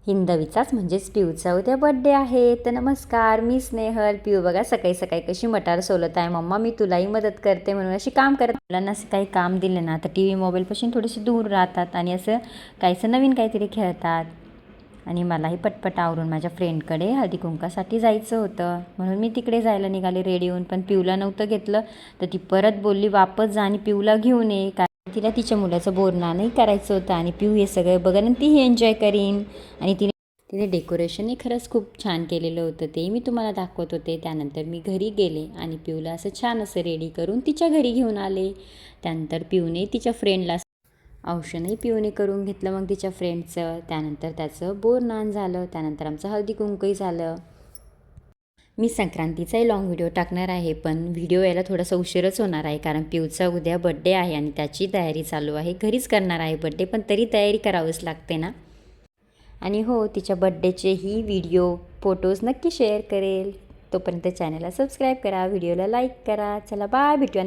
हिंदवीचाच म्हणजेच पिऊचा उद्या बड्डे आहे. तर नमस्कार, मी स्नेहल. पिऊ बघा सकाळी सकाळी कशी मटार सोलत आहे. मम्मा मी तुलाही मदत करते म्हणून अशी काम करत. मुलांना असं काही काम दिलं ना तर टी व्ही मोबाईलपासून थोडेसे दूर राहतात आणि असं काहीसं नवीन काहीतरी खेळतात. आणि मलाही पटपट आवरून माझ्या फ्रेंडकडे हळदी कुंकासाठी जायचं होतं म्हणून मी तिकडे जायला निघाले रेडी होऊन. पण पिऊला नव्हतं घेतलं तर ती परत बोलली वापस जा आणि पिऊला घेऊन ये. तिला तिच्या मुलाचं बोरनानही करायचं होतं आणि पिऊ हे सगळं बघा आणि तीही एन्जॉय करीन. आणि तिने डेकोरेशनही खरंच खूप छान केलेलं होतं, ते मी तुम्हाला दाखवत होते. त्यानंतर मी घरी गेले आणि पिऊला असं छान असं रेडी करून तिच्या घरी घेऊन आले. त्यानंतर पिऊने तिच्या फ्रेंडला औषधही पिऊने करून घेतलं मग तिच्या फ्रेंडचं. त्यानंतर त्याचं बोरनान झालं. त्यानंतर आमचं हळदी कुंकूही झालं. मी संक्रांतीचाही लाँग व्हिडिओ टाकणार आहे, पण व्हिडिओ यायला थोडासा उशीरच होणार आहे कारण पिऊचा उद्या बड्डे आहे आणि त्याची तयारी चालू आहे. घरीच करणार आहे बड्डे, पण तरी तयारी करावीच लागते ना. आणि हो, तिच्या बड्डेचेही व्हिडिओ फोटोज नक्की शेअर करेल. तोपर्यंत चॅनलला सबस्क्राईब करा, व्हिडिओला लाईक करा. चला बाय, भेटूया.